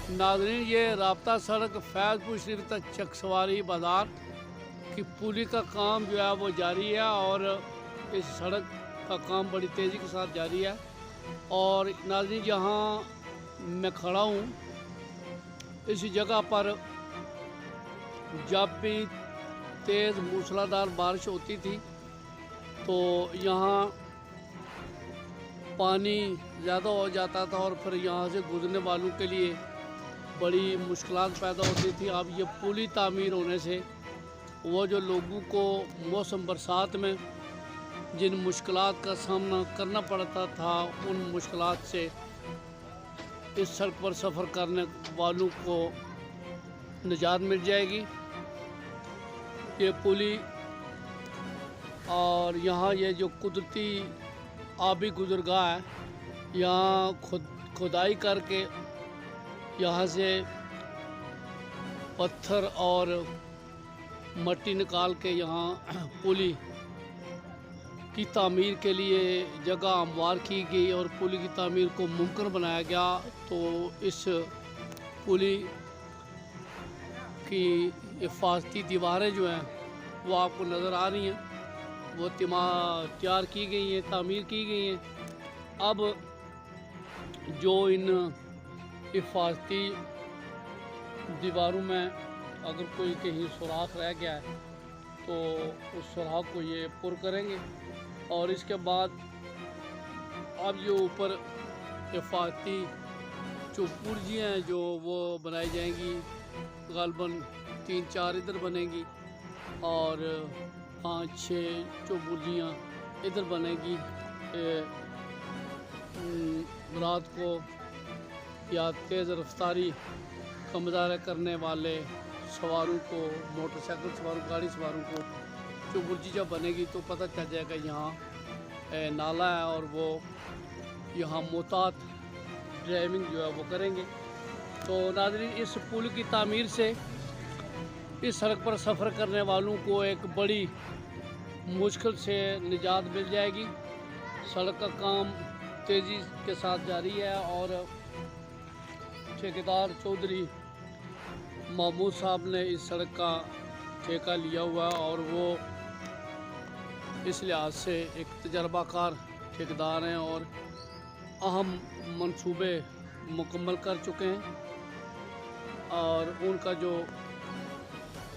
नाज़रीन, ये राब्ता सड़क फैज़पुर शरीफ तक चकसवारी बाज़ार की पुली का काम जो है वो जारी है और इस सड़क का काम बड़ी तेज़ी के साथ जारी है। और नाज़रीन, जहाँ मैं खड़ा हूँ इस जगह पर जब भी तेज़ मूसलाधार बारिश होती थी तो यहाँ पानी ज़्यादा हो जाता था और फिर यहाँ से गुजरने वालों के लिए बड़ी मुश्किलात पैदा होती थी। अब ये पुली तामीर होने से वो जो लोगों को मौसम बरसात में जिन मुश्किलात का सामना करना पड़ता था उन मुश्किलात से इस सड़क पर सफ़र करने वालों को निजात मिल जाएगी। ये पुली और यहाँ ये जो कुदरती आबी गुज़रगाह है, यहाँ खुदाई करके यहाँ से पत्थर और मट्टी निकाल के यहाँ पुली की तामीर के लिए जगह हमवार की गई और पुली की तामीर को मुमकिन बनाया गया। तो इस पुली की हिफाजती दीवारें जो हैं वो आपको नज़र आ रही हैं, वो तैयार की गई हैं, तामीर की गई हैं। अब जो इन हिफाजती दीवारों में अगर कोई कहीं सुराख रह गया है तो उस सुराख को ये पुर करेंगे और इसके बाद अब जो ऊपर हिफाजती जो पुर्जियाँ हैं जो वो बनाई जाएंगी, ग़ालिबन 3-4 इधर बनेगी और 5-6 जो पुर्जियाँ इधर बनेगी। रात को या तेज़ रफ्तारी का मुजाहरा करने वाले सवारों को, मोटरसाइकिल सवारों, गाड़ी सवारों को जो बुर्जी जब बनेगी तो पता चल जाएगा यहाँ नाला है और वो यहाँ मोहतात ड्राइविंग जो है वो करेंगे। तो नाज़रीन, इस पुल की तामीर से इस सड़क पर सफ़र करने वालों को एक बड़ी मुश्किल से निजात मिल जाएगी। सड़क का काम तेज़ी के साथ जारी है और ठेकेदार चौधरी महमूद साहब ने इस सड़क का ठेका लिया हुआ है और वो इस लिहाज से एक तजर्बाकार ठेकेदार हैं और अहम मंसूबे मुकम्मल कर चुके हैं और उनका जो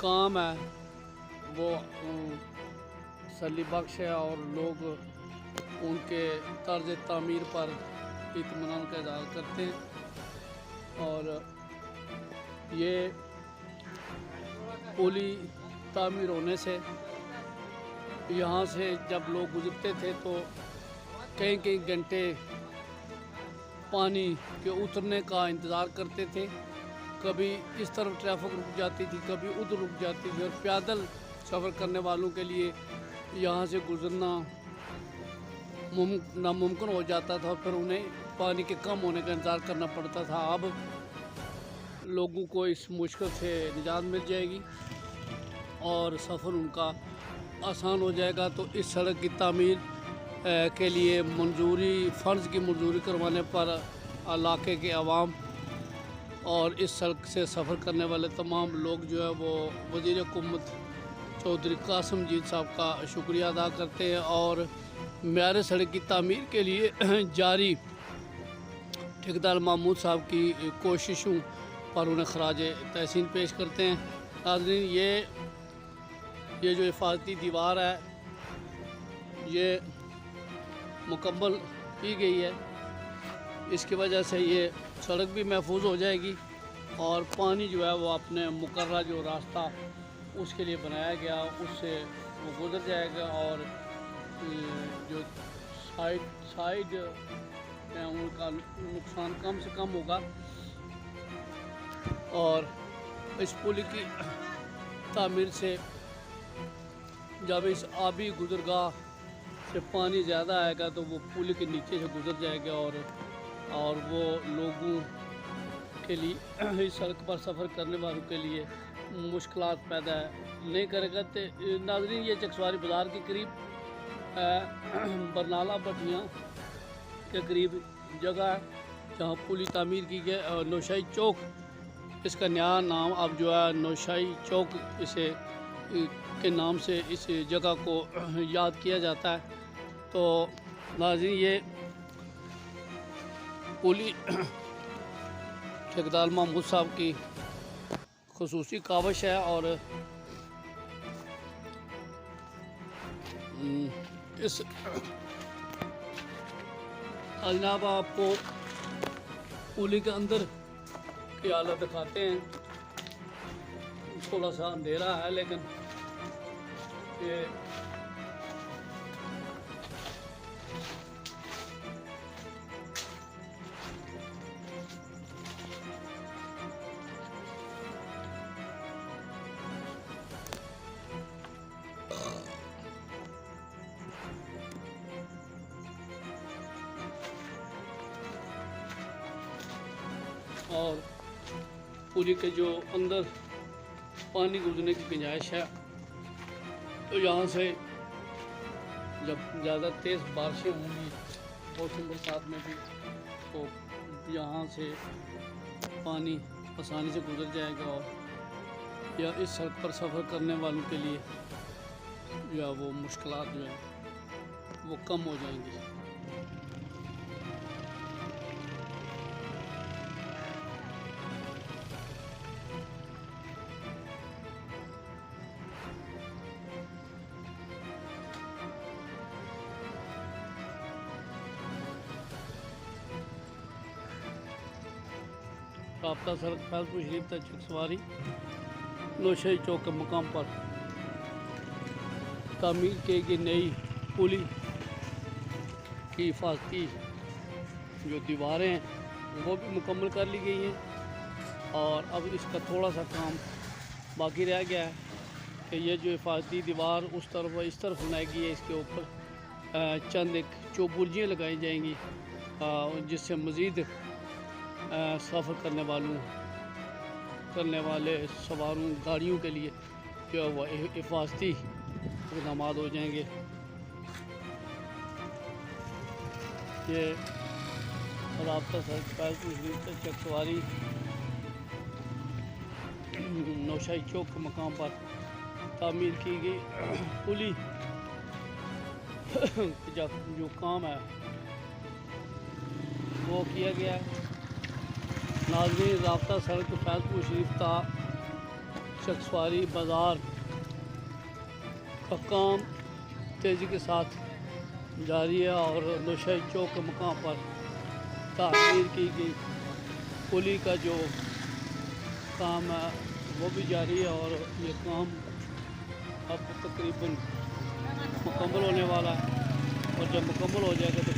काम है वो तसल्ली बख्श है और लोग उनके तर्ज तामीर पर इत्मीनान का इज़हार करते हैं। और ये पुली तामीर होने से यहाँ से जब लोग गुजरते थे तो कई कई घंटे पानी के उतरने का इंतज़ार करते थे। कभी इस तरफ ट्रैफिक रुक जाती थी, कभी उधर रुक जाती थी और पैदल सफ़र करने वालों के लिए यहाँ से गुज़रना नामुमकिन हो जाता था और फिर उन्हें पानी के कम होने का इंतज़ार करना पड़ता था। अब लोगों को इस मुश्किल से निजात मिल जाएगी और सफ़र उनका आसान हो जाएगा। तो इस सड़क की तामीर के लिए मंजूरी, फ़र्ज़ की मंजूरी करवाने पर इलाके के अवाम और इस सड़क से सफ़र करने वाले तमाम लोग जो है वो वज़ीर हुकूमत चौधरी कासिमजीत साहब का शुक्रिया अदा करते हैं और म्यार सड़क की तामीर के लिए जारी ठेकेदार महमूद साहब की कोशिशों पर उन्हें खराज तहसीन पेश करते हैं। नाज़रीन, ये जो हिफाजती दीवार है ये मुकम्मल की गई है, इसकी वजह से ये सड़क भी महफूज हो जाएगी और पानी जो है वो अपने मुकर्रर जो रास्ता उसके लिए बनाया गया उससे वो गुजर जाएगा और जो साइड है उनका नुकसान कम से कम होगा। और इस पुल की तामीर से जब इस आबी गुज़रगाह से पानी ज़्यादा आएगा तो वो पुल के नीचे से गुज़र जाएगा और वो लोगों के लिए इस सड़क पर सफ़र करने वालों के लिए मुश्किलात पैदा नहीं करेगा। तो नाज़रीन, ये चकसवारी बाज़ार के करीब बरनाला भट्टियाँ के करीब जगह है जहाँ पुली तामीर की गई और नौशाही चौक, इसका नया नाम अब जो है नौशाही चौक इसे के नाम से इस जगह को याद किया जाता है। तो नाज़रीन, ये पुली ठेकेदार महमूद साहब की खुसूसी कावश है और इस जनाब आपको पुली के अंदर की हालत दिखाते हैं। थोड़ा सा अंधेरा है लेकिन ये और पुली के जो अंदर पानी गुजरने की गुंजाइश है, तो यहाँ से जब ज़्यादा तेज़ बारिशें होंगी मौसम बरसात में भी, तो यहाँ से पानी आसानी से गुजर जाएगा और या इस सड़क पर सफ़र करने वालों के लिए जो है वो मुश्किलात जो है वो कम हो जाएंगी। राब्ता सड़क फैजपुर शरीफ तक चकसवारी नौशाही चौक के मकाम पर तामीर की गई नई पुली की हिफाजती जो दीवारें हैं वो भी मुकम्मल कर ली गई हैं और अब इसका थोड़ा सा काम बाकी रह गया है कि ये जो हिफाजती दीवार उस तरफ व इस तरफ बनाई गई है, इसके ऊपर चंद एक चौबुर्जियाँ लगाई जाएंगी जिससे मज़ीद सफ़र करने वाले सवारों गाड़ियों के लिए जो है वह हिफाजती इक़दाम हो जाएंगे। ये राब्ता सड़क फैजपुर शरीफ तक चकसवारी नौशाही चौक के मकाम पर तामीर की गई पुली जो काम है वो किया गया है। नाज़रीन, राब्ता सड़क फैजपुर शरीफ ता चकसवारी बाज़ार का काम तेज़ी के साथ जारी है और नौशाही चौक के मकाम पर तामीर की गई पुली का जो काम है वो भी जारी है और ये काम अब तकरीबन मुकम्मल होने वाला है और जब मुकम्मल हो जाएगा तो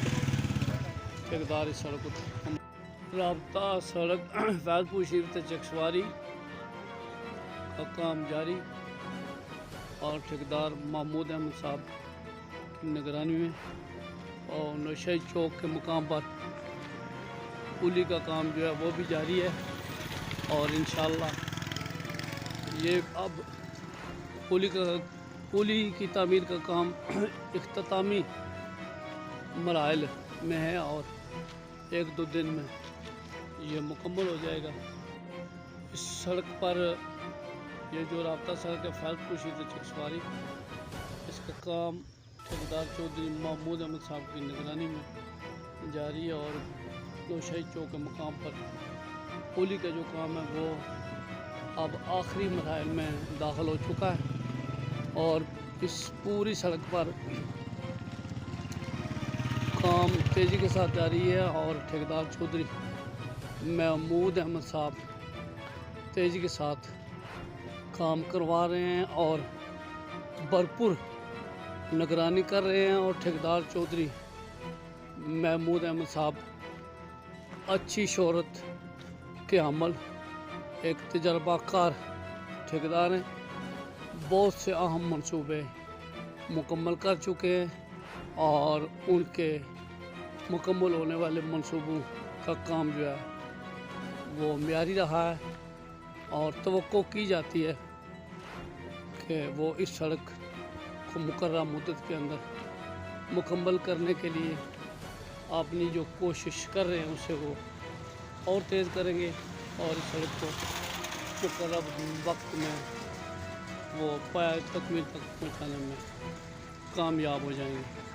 ठेकेदार इस सड़क को राब्ता सड़क फैजपुर शरीफ तक चकसवारी का काम जारी और ठेकेदार महमूद अहमद साहब की निगरानी में और नौशाही चौक के मुकाम पर पुली का काम जो है वो भी जारी है और इंशाअल्लाह ये अब पुली की तामीर का काम इख्तितामी मराहल में है और 1-2 दिन में ये मुकम्मल हो जाएगा। इस सड़क पर ये जो राब्ता सड़क है फैजपुर शरीफ चकसवारी, इसका काम ठेकेदार चौधरी महमूद अहमद साहब की निगरानी में जारी है और नौशाही चौक के मकाम पर पुली का जो काम है वो अब आखिरी मराहल में दाखिल हो चुका है और इस पूरी सड़क पर काम तेज़ी के साथ जारी है और ठेकेदार चौधरी महमूद अहमद साहब तेज़ी के साथ काम करवा रहे हैं और भरपूर निगरानी कर रहे हैं और ठेकेदार चौधरी महमूद अहमद साहब अच्छी शोहरत के अमल एक तजर्बाकार ठेकेदार हैं। बहुत से अहम मंसूबे मुकम्मल कर चुके हैं और उनके मुकम्मल होने वाले मंसूबों का काम जो है वो मियारी रहा है और तवक्को की जाती है कि वो इस सड़क को मुकर्रर मुद्दत के अंदर मुकम्मल करने के लिए अपनी जो कोशिश कर रहे हैं उसे वो और तेज़ करेंगे और इस सड़क को मुकर्रर वक्त में वो पाया तकमील तक पहुँचाने में कामयाब हो जाएंगे।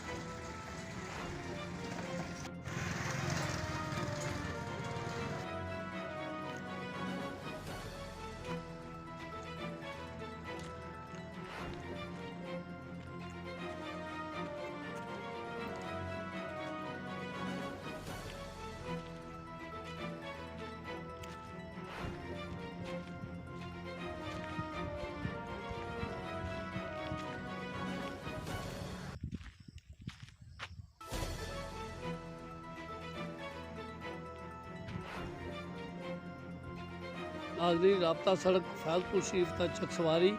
नाज़रीन, राब्ता सड़क फैज़पुर शरीफ तक चकसवारी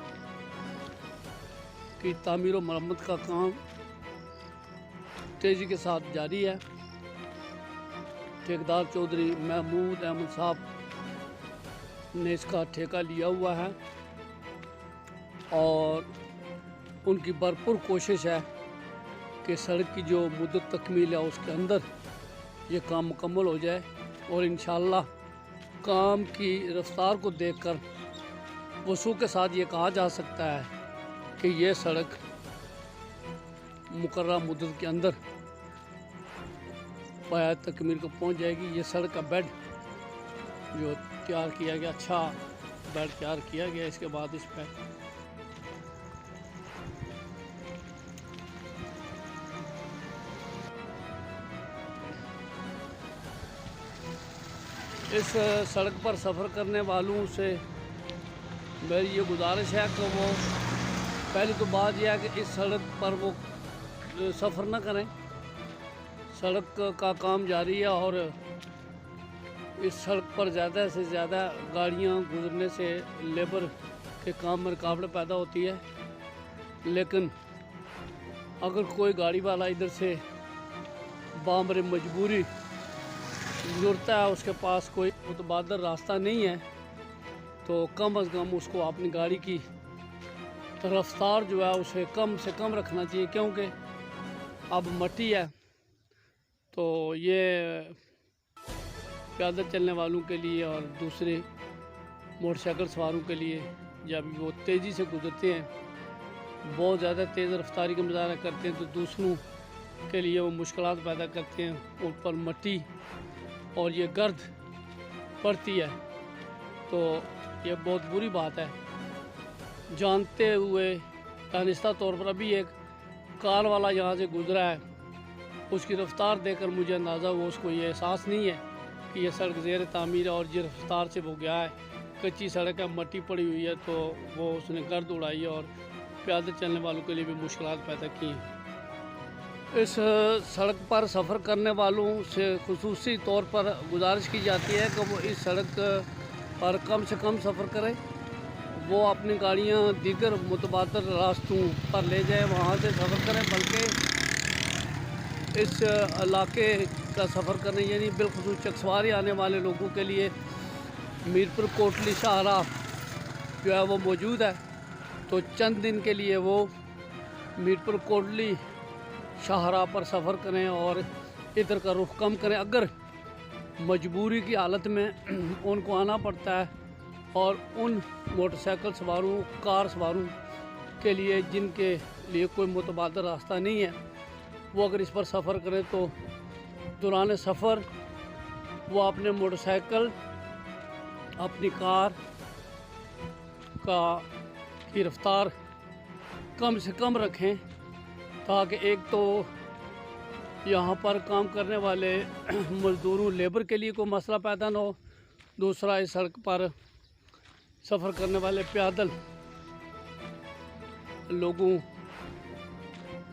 की तामीर व मरम्मत का काम तेज़ी के साथ जारी है। ठेकेदार चौधरी महमूद अहमद साहब ने इसका ठेका लिया हुआ है और उनकी भरपूर कोशिश है कि सड़क की जो मुद्दत तकमील है उसके अंदर ये काम मुकम्मल हो जाए और इंशाअल्लाह काम की रफ्तार को देखकर वसूख के साथ ये कहा जा सकता है कि ये सड़क मुकर्रर मुद्दत के अंदर पाया तकमील को पहुंच जाएगी। ये सड़क का बेड जो तैयार किया गया, अच्छा बेड तैयार किया गया। इसके बाद इस पर इस सड़क पर सफ़र करने वालों से मेरी ये गुजारिश है कि वो पहली तो बात यह है कि इस सड़क पर वो सफ़र ना करें। सड़क का काम जारी है और इस सड़क पर ज़्यादा से ज़्यादा गाड़ियां गुजरने से लेबर के काम में रुकावट पैदा होती है। लेकिन अगर कोई गाड़ी वाला इधर से बामरे मजबूरी गुजरता है, उसके पास कोई मुतबादल रास्ता नहीं है, तो कम अज़ कम उसको अपनी गाड़ी की रफ्तार जो है उसे कम से कम रखना चाहिए, क्योंकि अब मट्टी है तो ये पैदल चलने वालों के लिए और दूसरे मोटरसाइकिल सवारों के लिए जब वो तेज़ी से गुजरते हैं, बहुत ज़्यादा तेज़ रफ्तारी का मुजाहरा करते हैं, तो दूसरों के लिए वो मुश्किलात पैदा करते हैं। ऊपर मट्टी और ये गर्द पड़ती है, तो ये बहुत बुरी बात है। जानते हुए दानिस्ता तौर पर अभी एक कार वाला यहाँ से गुजरा है, उसकी रफ्तार देखकर मुझे अंदाज़ा हुआ, उसको ये एहसास नहीं है कि ये सड़क ज़ेर तामीर है और जिस रफ्तार से वो गया है, कच्ची सड़क है, मट्टी पड़ी हुई है, तो वो उसने गर्द उड़ाई है और पैदल चलने वालों के लिए भी मुश्किलात पैदा की हैं। इस सड़क पर सफ़र करने वालों से खुसूसी तौर पर गुजारिश की जाती है कि वो इस सड़क पर कम से कम सफ़र करें, वो अपनी गाड़ियां दीगर मुतबादल रास्तों पर ले जाएं, वहाँ से सफ़र करें, बल्कि इस इलाके का सफ़र करने यानी बिलखुसूस चकसवारी आने वाले लोगों के लिए मीरपुर कोटली शाहराह जो है वो मौजूद है, तो चंद दिन के लिए वो मीरपुर कोटली शाहराह पर सफ़र करें और इधर का रुख कम करें। अगर मजबूरी की हालत में उनको आना पड़ता है और उन मोटरसाइकिल सवारों, कार सवारों के लिए जिनके लिए कोई मुतबादल रास्ता नहीं है, वो अगर इस पर सफ़र करें तो दौरान सफ़र वो अपने मोटरसाइकिल, अपनी कार की रफ्तार कम से कम रखें, ताकि एक तो यहाँ पर काम करने वाले मज़दूरों, लेबर के लिए कोई मसला पैदा ना हो, दूसरा इस सड़क पर सफ़र करने वाले पैदल लोगों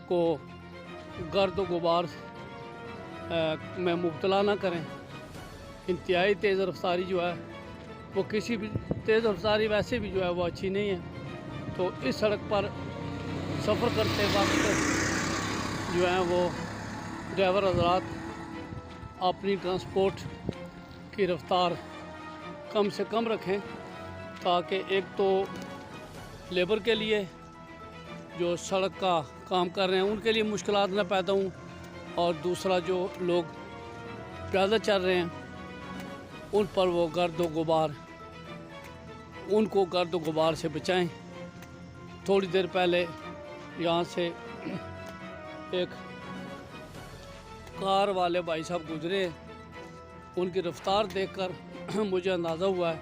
को गर्द व गुबार में मुब्तला ना करें। इंतहाई तेज़ रफ्तारी जो है वो किसी भी तेज़ रफ्तारी वैसे भी जो है वो अच्छी नहीं है, तो इस सड़क पर सफ़र करते वक्त जो है वो ड्राइवर हज़रात अपनी ट्रांसपोर्ट की रफ्तार कम से कम रखें, ताकि एक तो लेबर के लिए जो सड़क का काम कर रहे हैं उनके लिए मुश्किलात न पैदा हों, और दूसरा जो लोग पैदल चल रहे हैं उन पर वो गर्द व गुबार, उनको गर्द व गुबार से बचाएं। थोड़ी देर पहले यहाँ से एक कार वाले भाई साहब गुजरे, उनकी रफ्तार देखकर मुझे अंदाज़ा हुआ है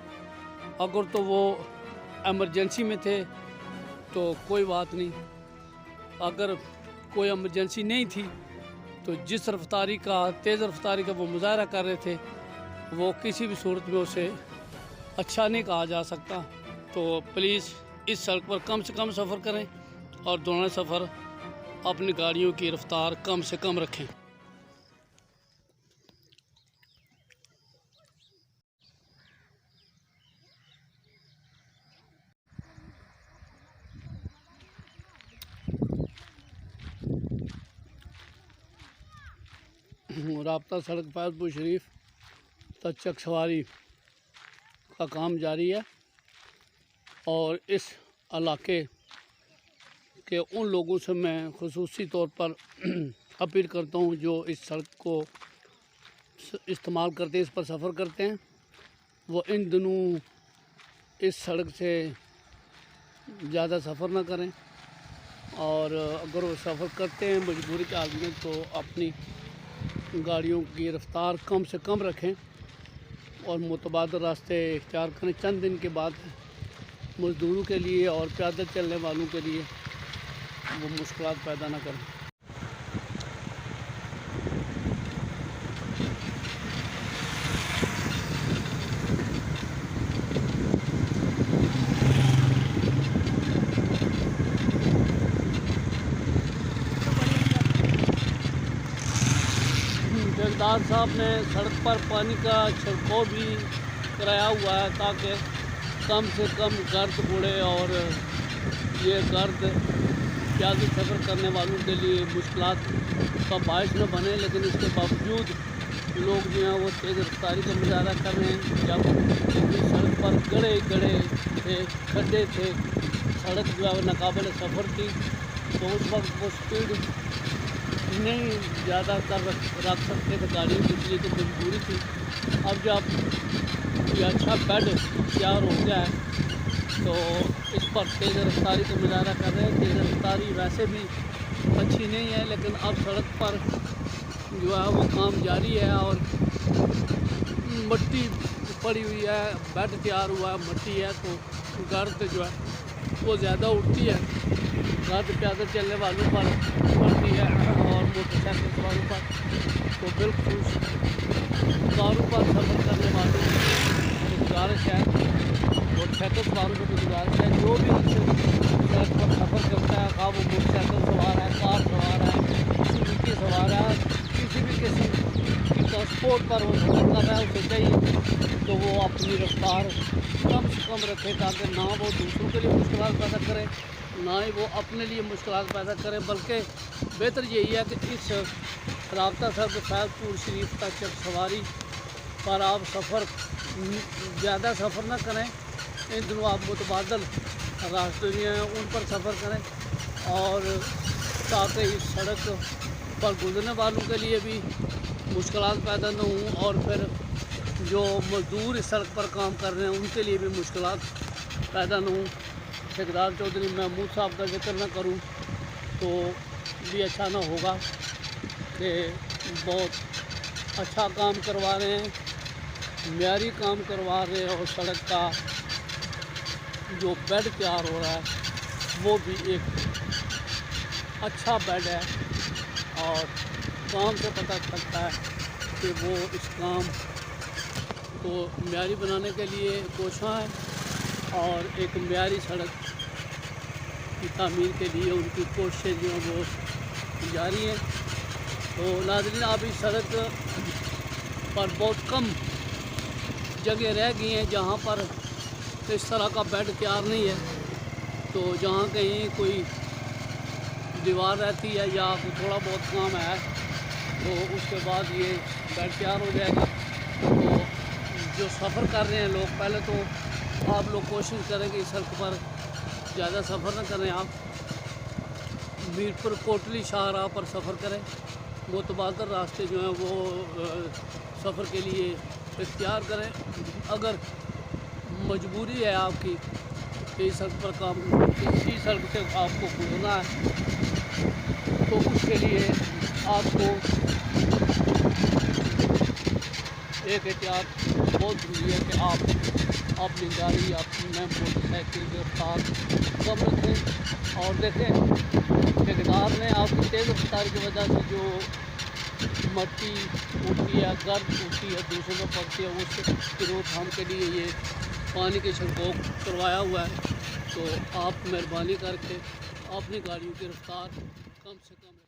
अगर तो वो एमरजेंसी में थे तो कोई बात नहीं, अगर कोई एमरजेंसी नहीं थी तो जिस रफ्तारी का, तेज़ रफ्तारी का वो मुजाहरा कर रहे थे वो किसी भी सूरत में उसे अच्छा नहीं कहा जा सकता। तो प्लीज़ इस सड़क पर कम से कम सफ़र करें और दौरान सफ़र अपनी गाड़ियों की रफ्तार कम से कम रखें। राब्ता सड़क फैज़पुर शरीफ तक चक सवारी का काम जारी है और इस इलाके के उन लोगों से मैं ख़ुसूसी तौर पर अपील करता हूं जो इस सड़क को इस्तेमाल करते हैं, इस पर सफ़र करते हैं, वो इन दिनों इस सड़क से ज़्यादा सफ़र ना करें और अगर वो सफ़र करते हैं मजबूरी के हाल में तो अपनी गाड़ियों की रफ्तार कम से कम रखें और मुतबादल रास्ते इख्तियार करें। चंद दिन के बाद मज़दूरों के लिए और पैदल चलने वालों के लिए वो मुश्किलात पैदा ना करें। ठेकेदार साहब ने सड़क पर पानी का छिड़काव भी कराया हुआ है ताकि कम से कम गर्द उड़े और ये गर्द ज़्यादा सफ़र करने वालों के लिए मुश्किलात का बायस न बने। लेकिन इसके बावजूद लोग जो हैं वो तेज़ रफ्तारी का मुजाहरा कर रहे हैं। जब इस सड़क पर गड़े थे, खड्डे थे, सड़क जो है नाकाबिल सफ़र थी तो उस वक्त वो स्पीड नहीं ज़्यादा कर रख सकते थे गाड़ियों की, इसलिए तो मजबूरी थी। अब जब ये अच्छा बेड तैयार हो गया है तो इस पर तेज़ रफ्तारी का मुजाहरा कर रहे हैं। तेज़ रफ्तारी वैसे भी अच्छी नहीं है लेकिन अब सड़क पर जो है वो काम जारी है और मिट्टी पड़ी हुई है, बेड तैयार हुआ है, मिट्टी है तो गर्द जो है वो ज़्यादा उठती है। गर्द पैदल चलने वालों पर पड़ती है और मोटरसाइकिल सवारों पर तो बिल्कुल कारों पर सफ़र करने वालों की गुजारिश है, मोटरसाइकिल सवारों को गुजारिश है जो भी सड़क पर सफ़र करता है, खा वो मोटरसाइकिल सवार है, कार सवार है, स्कूटी सवार है, किसी भी किस्म की ट्रांसपोर्ट पर वो सफ़र कर रहा है उसे चाहिए तो वो अपनी रफ्तार कम से कम रखे ताकि ना वो दूसरों के लिए मुश्किल पैदा करे ना ही वो अपने लिए मुश्किल पैदा करें। बल्कि बेहतर यही है कि इस राब्ता सड़क फैज़पुर शरीफ तक चक सवारी पर आप सफ़र ज़्यादा सफ़र ना करें। इन दिनों आप मुतबादल रास्ते हैं उन पर सफ़र करें और ताकि इस सड़क पर गुजरने वालों के लिए भी मुश्किलात पैदा न हों और फिर जो मज़दूर इस सड़क पर काम कर रहे हैं उनके लिए भी मुश्किलात पैदा न हों। ठेकेदार चौधरी महमूद साहब का जिक्र न करूं तो भी अच्छा ना होगा कि बहुत अच्छा काम करवा रहे हैं, म्यारी काम करवा रहे हैं और सड़क का जो बेड तैयार हो रहा है वो भी एक अच्छा बेड है और काम से पता चलता है कि वो इस काम को म्यारी बनाने के लिए कोशिश है और एक म्यारी सड़क की तामीर के लिए उनकी कोशिशें जो वो जारी हैं। तो नाज़रीन आप इस सड़क पर बहुत कम जगह रह गई हैं जहाँ पर इस तरह का बेड तैयार नहीं है, तो जहाँ कहीं कोई दीवार रहती है या थोड़ा बहुत काम है तो उसके बाद ये बेड तैयार हो जाएगा। तो जो सफ़र कर रहे हैं लोग, पहले तो आप लोग कोशिश करें कि सड़क पर ज़्यादा सफ़र न करें, आप मीरपुर कोटली शाहराह पर सफ़र करें। मुतबादल रास्ते जो हैं वो सफ़र के लिए इख्तियार करें। अगर मजबूरी है आपकी कि इस सड़क पर काम, इसी सड़क से आपको गुजरना है, तो उसके लिए आपको एक एहतियात बहुत ज़रूरी है कि आप अपनी गाड़ी अपने मोटरसाइकिल के रफ्तार कम रखें। और देखें ठेकेदार ने आपकी तेज़ रफ्तार की वजह से जो मट्टी उठती है, गर्द उठती है, दूसरों में पड़ती है, उसकी रोकथाम के लिए ये पानी के छिड़काव करवाया हुआ है। तो आप मेहरबानी करके अपनी गाड़ियों की रफ्तार कम से कम